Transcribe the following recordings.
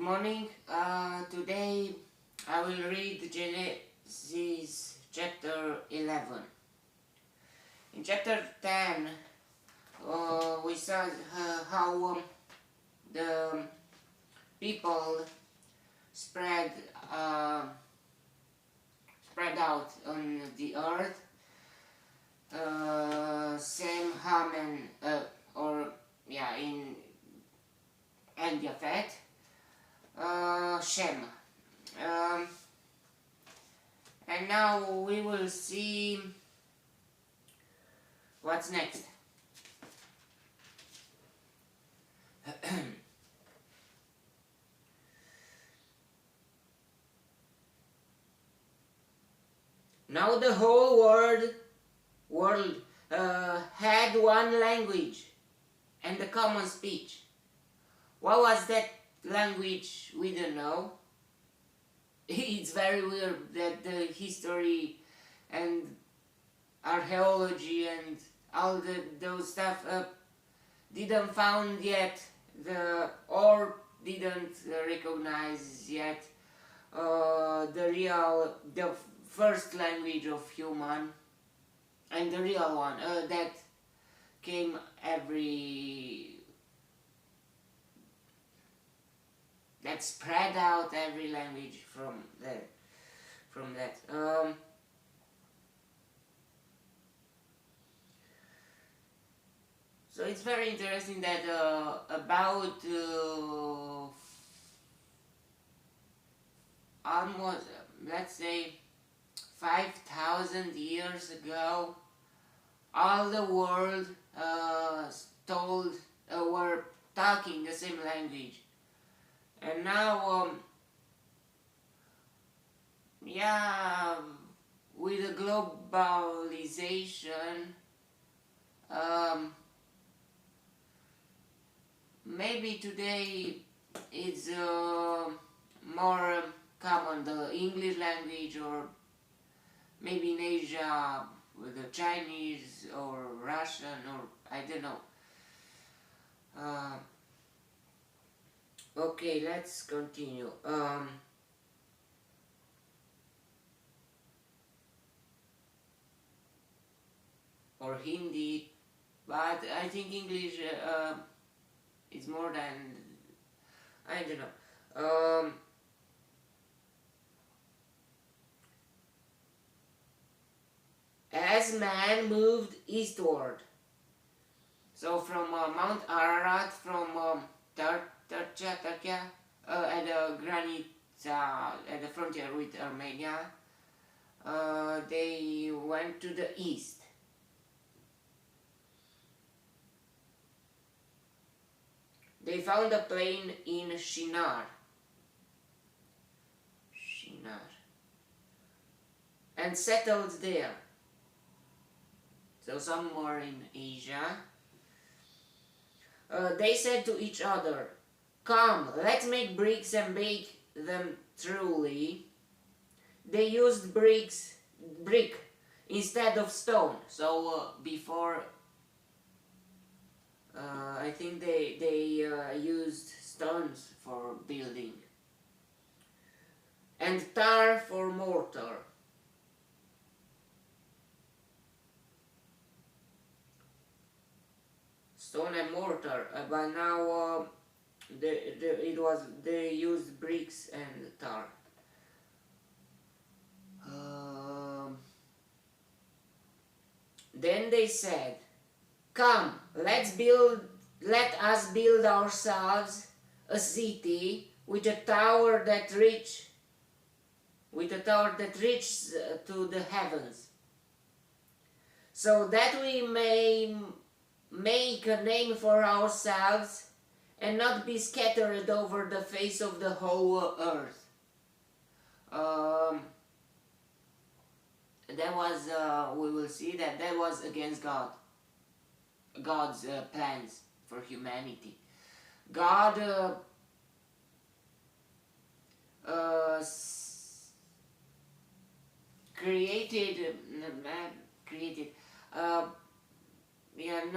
morning. Today I will read Genesis chapter 11. In chapter 10, we saw how the people spread spread out on the earth. Sem, Ham, and Japhet. Shem. And now we will see what's next. Now the whole world had one language and a common speech. What was that language? We don't know. It's very weird that the history and archaeology and all those stuff didn't found yet or didn't recognize yet the first language of human, and the real one that came that spread out every language from that. So it's very interesting that about almost, let's say, 5,000 years ago, all the world were talking the same language. And now, with the globalization, maybe today it's more common, the English language, or maybe in Asia with the Chinese or Russian, or I don't know. Okay, let's continue. Or Hindi, but I think English is more than, I don't know. As man moved eastward, so from Mount Ararat, from Turkey, at the Granitsa, at the frontier with Armenia, they went to the east. They found a plain in Shinar, and settled there. So somewhere in Asia. They said to each other, "Come, let's make bricks and bake them thoroughly." They used brick instead of stone. So before, I think they used stones for building, and tar for mortar. Stone and mortar, but now they used bricks and tar. Then they said, "Come, let us build ourselves a city with a tower that reaches to the heavens, so that we may make a name for ourselves and not be scattered over the face of the whole earth." That was, we will see that was against God's plans for humanity. God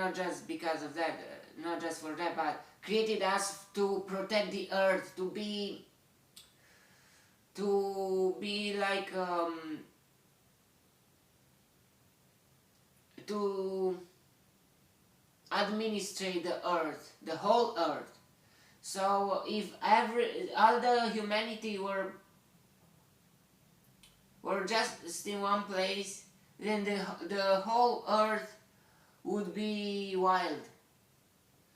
not just because of that, not just for that, but created us to protect the earth, to be like to administrate the earth, the whole earth. So if all the humanity were just in one place, then the whole earth would be wild.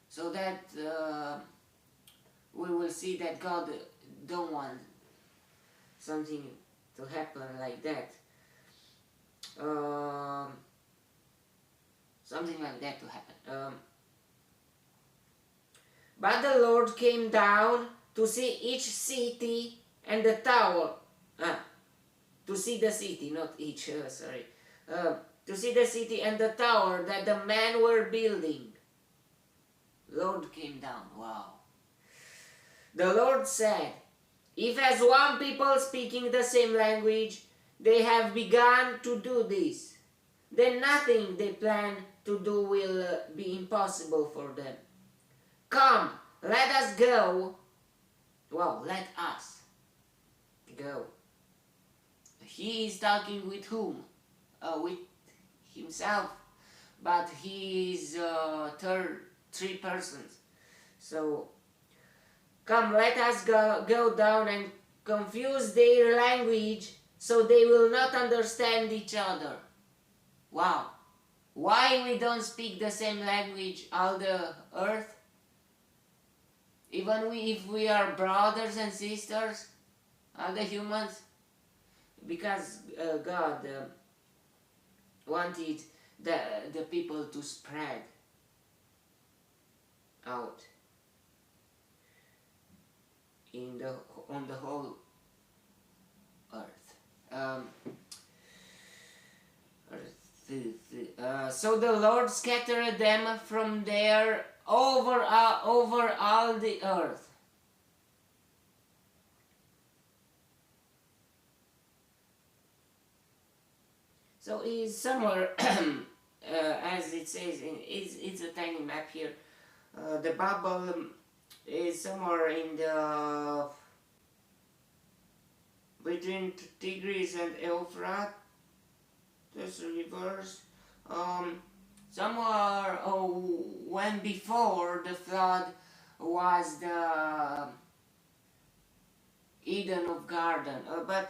So that we will see that God don't want something to happen like that. Something like that to happen. But the Lord came down to see each city and the tower. To see the city, not each, sorry. To see the city and the tower that the men were building. Lord came down, wow. The Lord said, if as one people speaking the same language, they have begun to do this, then nothing they plan to do will be impossible for them. Come, let us go. Well, let us go. He is talking with whom? With himself, but he is three persons. So, come, let us go down and confuse their language so they will not understand each other. Wow. Why we don't speak the same language all the earth? Even if we are brothers and sisters, all the humans? Because God wanted the people to spread out on the whole earth. So the Lord scattered them from there over all the earth. So is somewhere, as it says, it's a tiny map here. The Bible is somewhere in the between Tigris and Euphrates rivers. Somewhere when before the flood was the Eden of Garden, but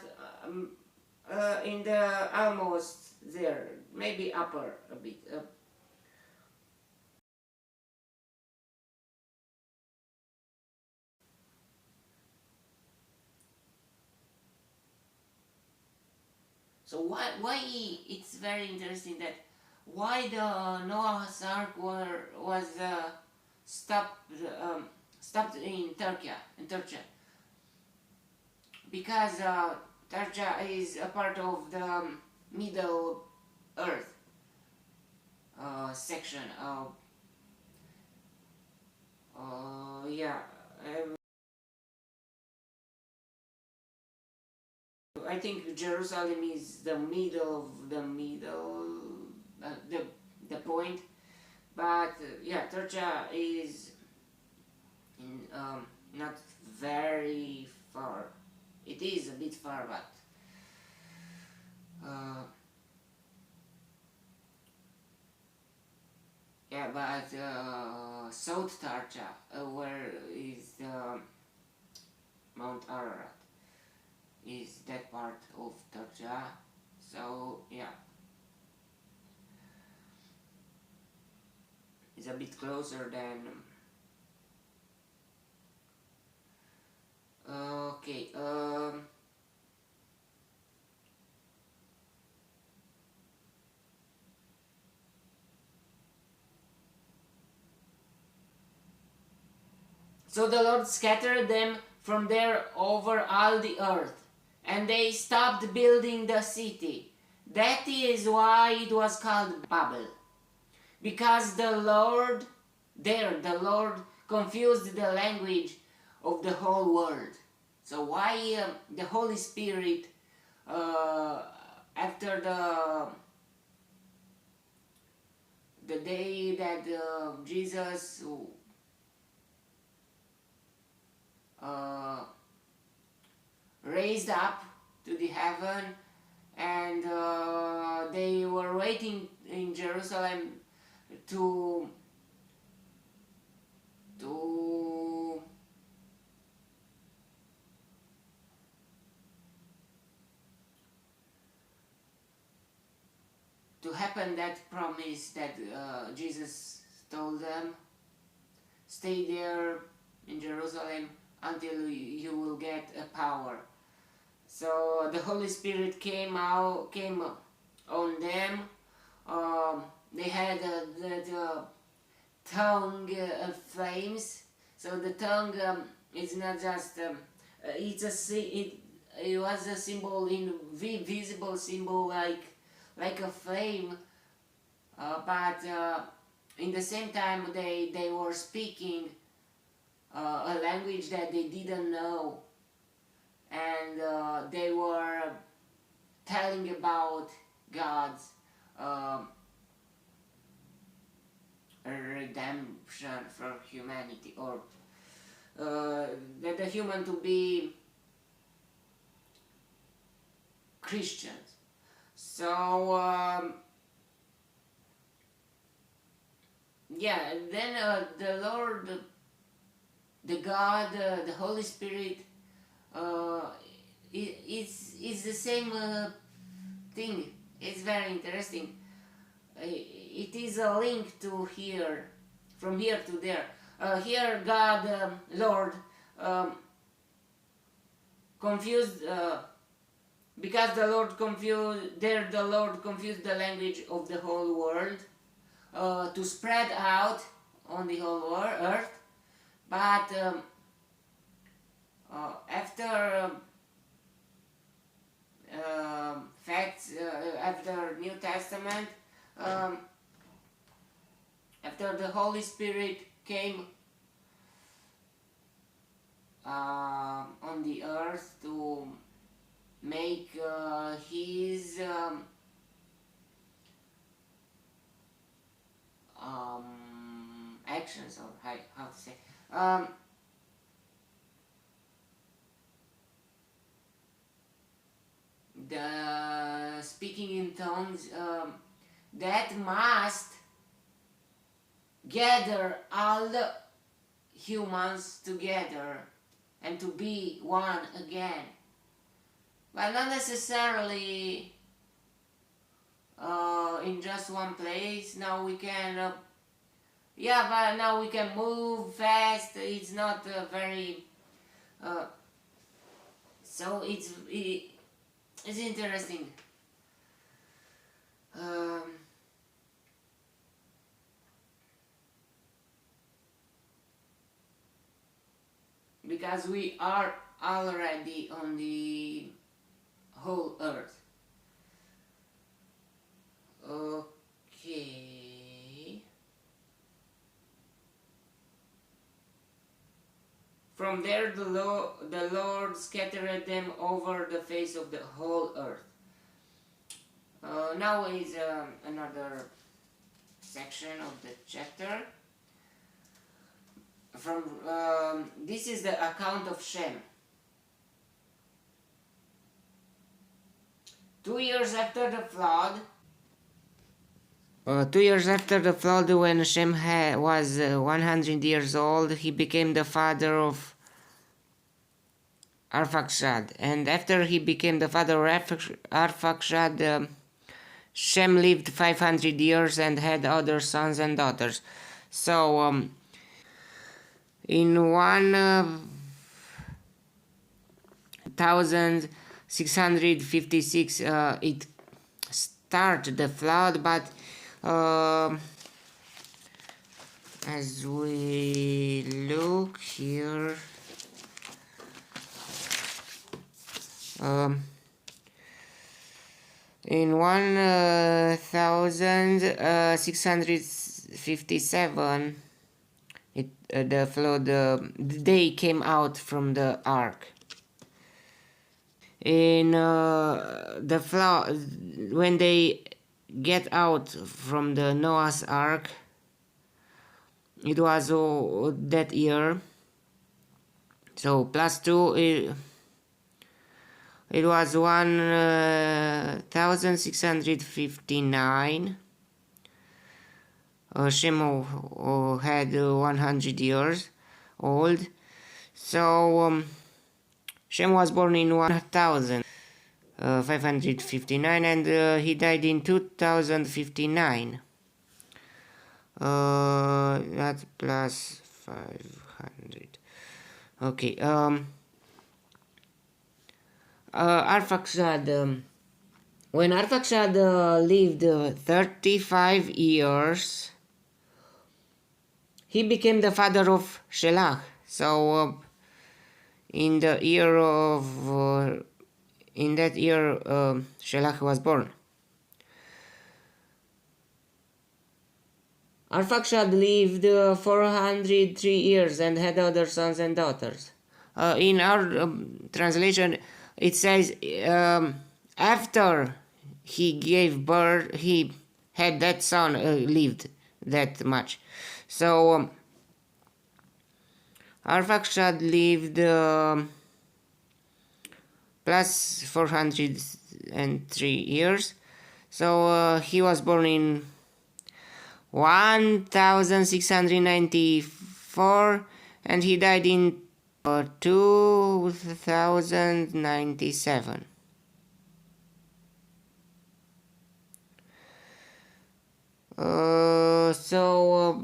in the almost there, maybe upper a bit. So why it's very interesting that why the Noah's Ark was stopped in Turkey, because Turkey is a part of the Middle Earth section. Yeah. I think Jerusalem is the middle of the point, but yeah, Turkey is in, not very far. It is a bit far, but yeah, but South Turkey, where is the Mount Ararat, is that part of Turkey. So yeah, it's a bit closer than okay. So the Lord scattered them from there over all the earth, and they stopped building the city. That is why it was called Babel, because the Lord confused the language of the whole world. So why the Holy Spirit, after the day that Jesus raised up to the heaven, and they were waiting in Jerusalem to happen that promise that Jesus told them. Stay there in Jerusalem until you will get a power. So the Holy Spirit came on them. They had the tongue of flames. So the tongue is not just it was a symbol, visible symbol, like a flame, but in the same time they were speaking a language that they didn't know, and they were telling about God's redemption for humanity, or that the human to be Christians. So yeah, then the Lord, the God, the Holy Spirit, it's the same thing. It's very interesting. It is a link to here, from here to there. Here God, Lord, confused, because the Lord confused the language of the whole world to spread out on the whole earth. But after after New Testament, after the Holy Spirit came on the earth to make his actions, or how to say, the speaking in tongues, that must gather all the humans together and to be one again. But not necessarily in just one place. Now we can, but now we can move fast. It's not very, so it's interesting. Because we are already on the whole earth. Okay. From there the Lord scattered them over the face of the whole earth. Now is another section of the chapter. From this is the account of Shem. 2 years after the flood. 2 years after the flood, when Shem was 100 years old, he became the father of Arphaxad. And after he became the father of Arphaxad, Shem lived 500 years and had other sons and daughters. So in 1656 it started the flood, but as we look here, in 1657 the flood, they came out from the ark. In the flood, when they get out from the Noah's Ark. It was that year. So +2, it was 1659. Shem had 100 years old. So Shem was born in 1559 and he died in 2059. That's plus 500. Okay. Arphaxad. When Arphaxad lived 35 years, he became the father of Shelah. So in that year, Shelah was born. Arphaxad lived 403 years and had other sons and daughters. In our translation, it says after he gave birth, he had that son lived that much. So Arphaxad lived plus 403 years. So he was born in 1694 and he died in 2097.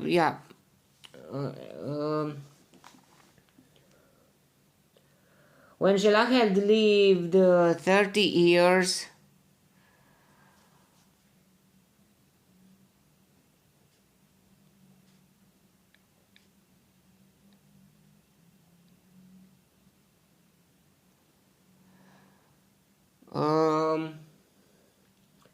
Yeah. When Shelah had lived 30 years,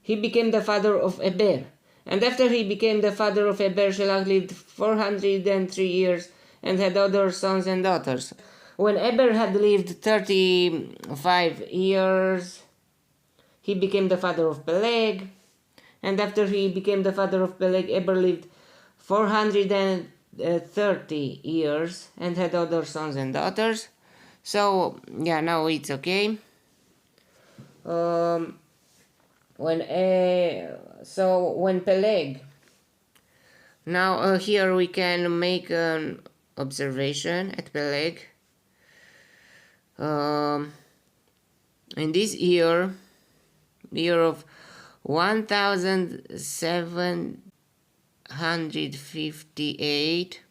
he became the father of Eber. And after he became the father of Eber, Shelah lived 403 years and had other sons and daughters. When Eber had lived 35 years, he became the father of Peleg. And after he became the father of Peleg, Eber lived 430 years and had other sons and daughters. So, yeah, now it's okay. When Peleg, now here we can make an observation at Peleg. In this year of 1758,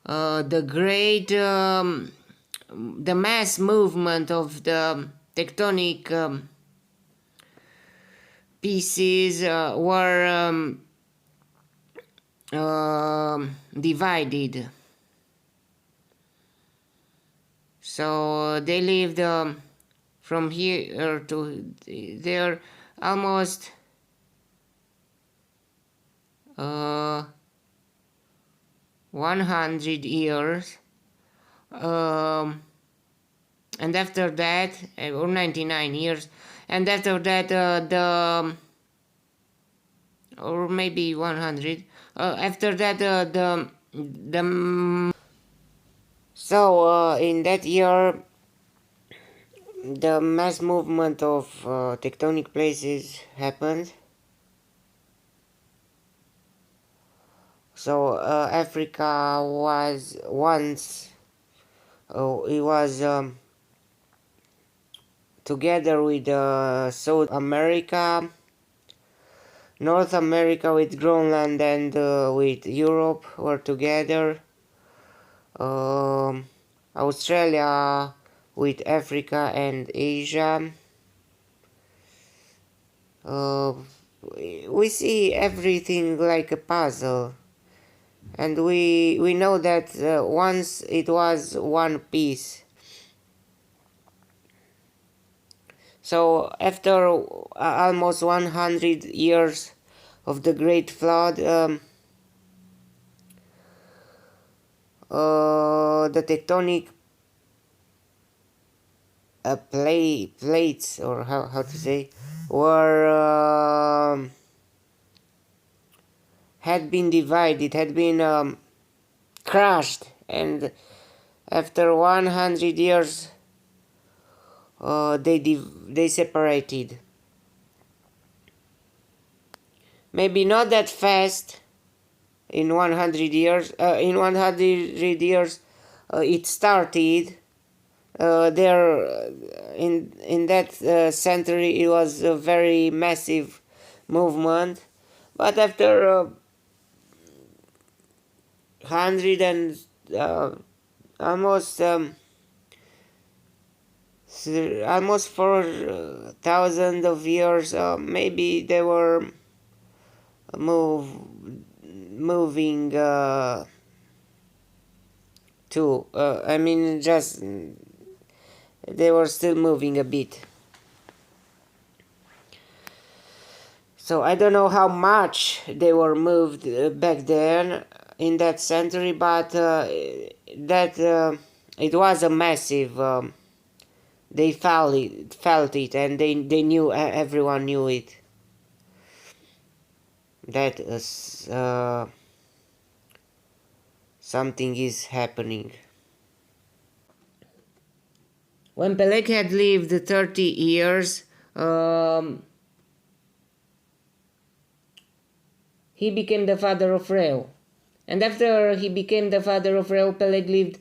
the great the mass movement of the tectonic pieces were divided. So they lived from here to there almost 100 years. And after that, or 99 years, and after that or maybe 100, after that so in that year the mass movement of tectonic places happened. So Africa was once it was together with South America, North America with Greenland and with Europe were together. Australia with Africa and Asia. We see everything like a puzzle, and we know that once it was one piece. So after almost 100 years of the Great Flood, the tectonic plates, or how to say, were had been divided, had been crushed, and after 100 years they separated. Maybe not that fast. In 100 years, it started. There, in that century, it was a very massive movement, but after 100 and almost almost 4,000 of years, maybe they were moving too. I mean, just they were still moving a bit. So I don't know how much they were moved back then in that century, but that it was a massive. They felt it, and they knew, everyone knew it. That something is happening. When Peleg had lived 30 years, he became the father of Reu. And after he became the father of Reu, Peleg lived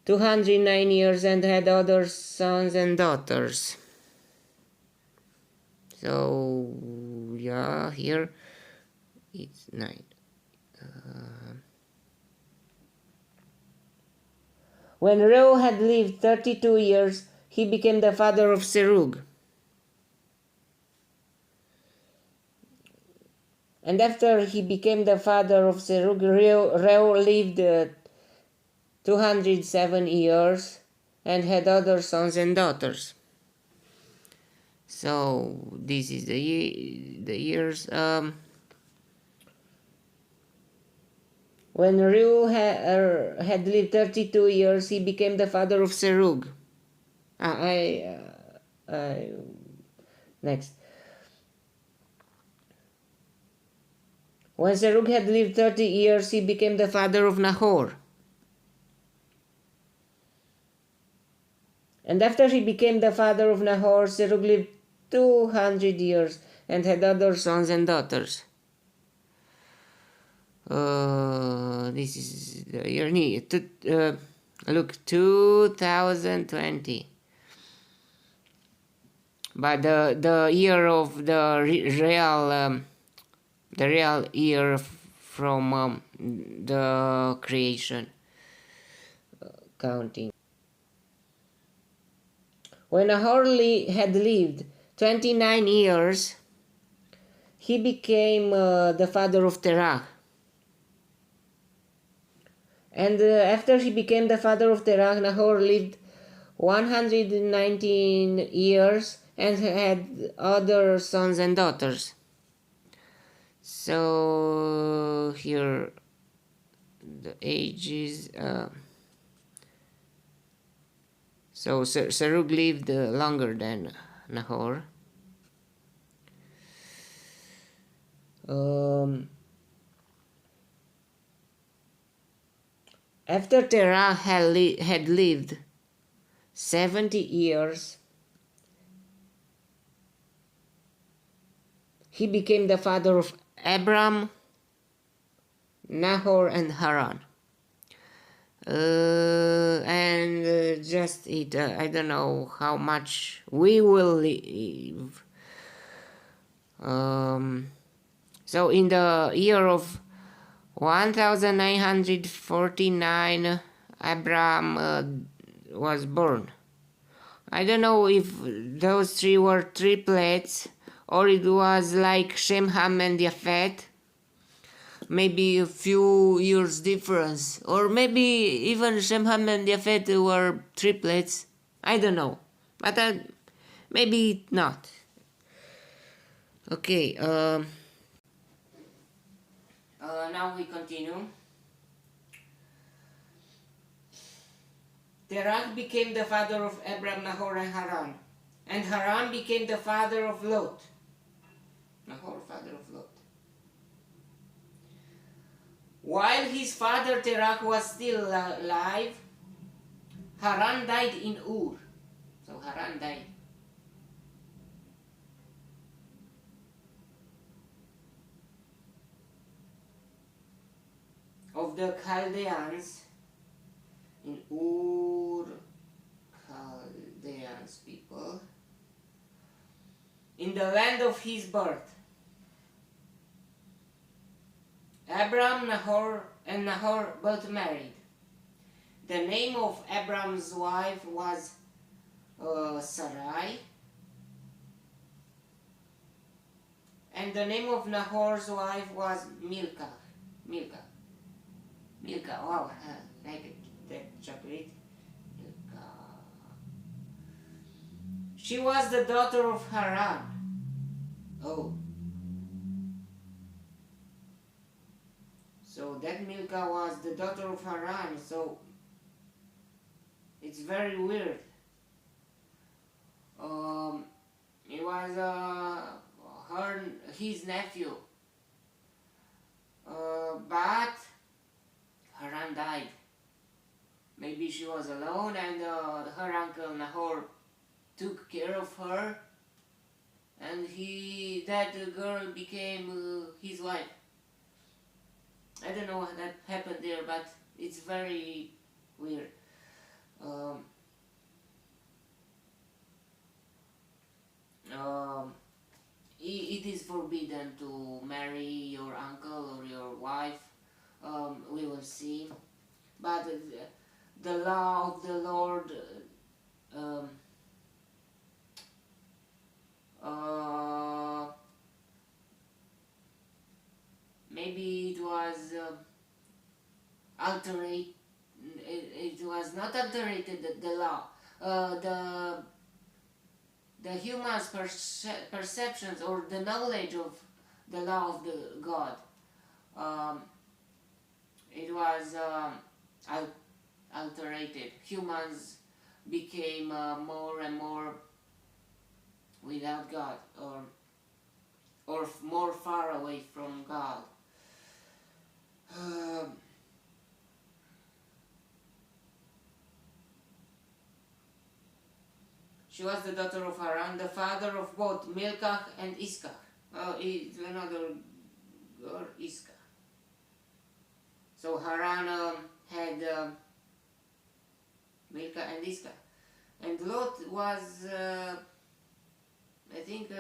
209 years and had other sons and daughters. So, yeah, here it's 9. When Reu had lived 32 years, he became the father of Serug. And after he became the father of Serug, Reu lived 207 years and had other sons and daughters. So this is the years. When Reu had lived 32 years, he became the father of Serug. Next. When Serug had lived 30 years, he became the father of Nahor. And after he became the father of Nahor, Serug lived 200 years and had other sons and daughters. This is the year. Look, 2020. But the year of the real year from the creation counting. When Nahor had lived 29 years, he became the father of Terah. And after he became the father of Terah, Nahor lived 119 years and had other sons and daughters. So here the ages. So Serug lived longer than Nahor. After Terah had lived 70 years, he became the father of Abram, Nahor, and Haran. Just it, I don't know how much we will live. So in the year of 1949, Abraham was born. I don't know if those three were triplets or it was like Shem, Ham, and Yafet. Maybe a few years difference, or maybe even Shem, Ham, and Yafet were triplets. I don't know, but maybe not. Okay. Now we continue. Terach became the father of Abram, Nahor, and Haran. And Haran became the father of Lot. Nahor, father of Lot. While his father Terach was still alive, Haran died in Ur. So Haran died. Of the Chaldeans in Ur, Chaldeans people, in the land of his birth. Abram, Nahor, and Nahor both married. The name of Abram's wife was Sarai, and the name of Nahor's wife was Milcah. Milcah. Wow, like that chocolate. Milcah. She was the daughter of Haran. Oh. So that Milcah was the daughter of Haran, so it's very weird. It was his nephew. But Haran died. Maybe she was alone and her uncle Nahor took care of her, and that girl became his wife. I don't know what that happened there, but it's very weird. It is forbidden to marry your uncle or your wife. We will see, but the law of the Lord maybe it was alterate. It was not alterated, the law. The human's perceptions or the knowledge of the law of the God. It was alterated. Humans became more and more without God, or more far away from God. She was the daughter of Haran, the father of both Milcah and Iscah. It's another girl, Iscah. So Haran had Milcah and Iscah. And Lot was, I think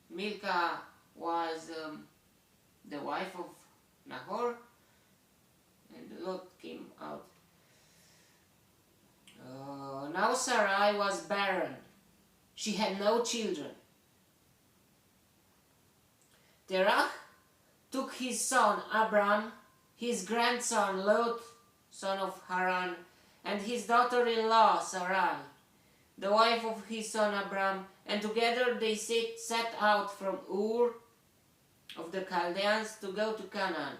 Milcah was the wife of Nahor, and Lot came out. Now Sarai was barren. She had no children. Terach took his son Abram, his grandson Lot, son of Haran, and his daughter-in-law Sarai, the wife of his son Abram, and together they set out from Ur of the Chaldeans to go to Canaan.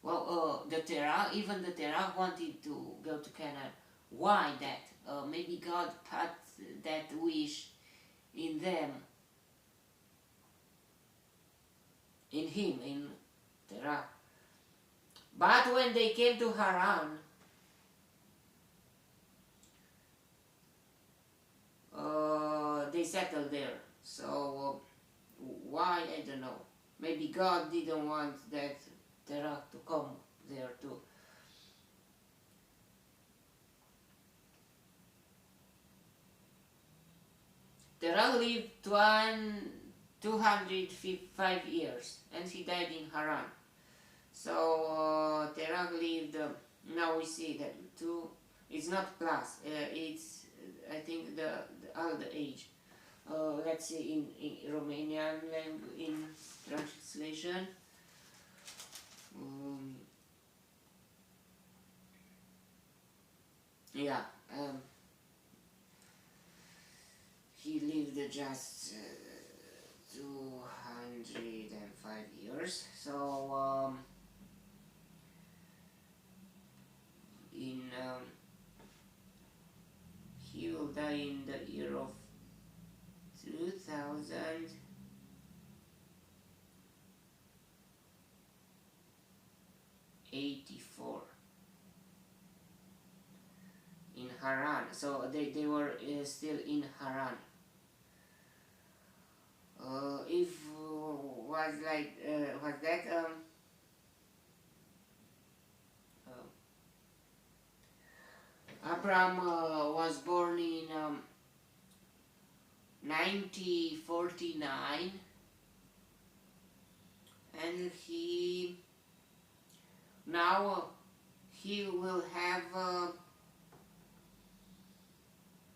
Well, even the Terach wanted to go to Canaan. Why that? Maybe God put that wish in them, in him, in Terach. But when they came to Haran, they settled there. So why, I don't know. Maybe God didn't want that Terach to come there too. Terach lived 205 years, and he died in Haran. So Terach lived, now we see that it's not plus, it's I think the other age. Let's see in Romanian language, in translation. Yeah, he lived just 205 years. So die in the year of 2084 in Haran. So they were still in Haran. If was like was that Abraham was born in 1949, and he will have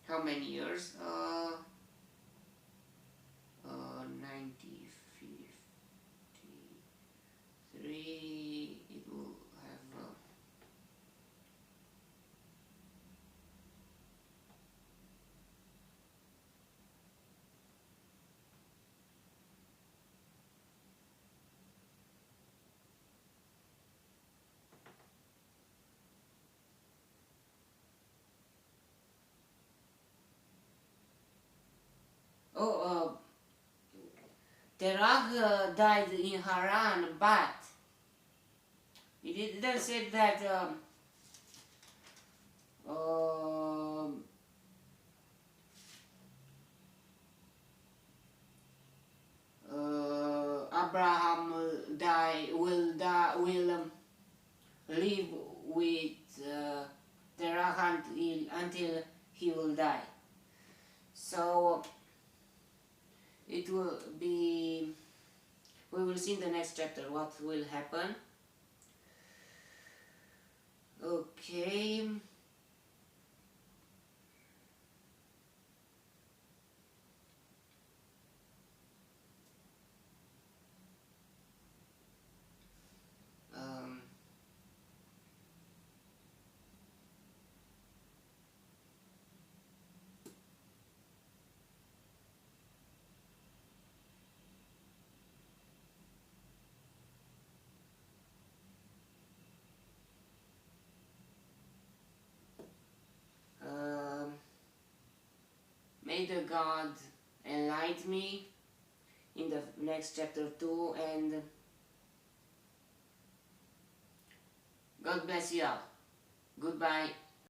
how many years? 1953. It will have. Terah died in Haran, but it didn't say that um, Abraham will live with Terah until he will die. So it will be, we will see in the next chapter what will happen. Okay. Um, um, may the God enlighten me in the next chapter too, and God bless you all. Goodbye.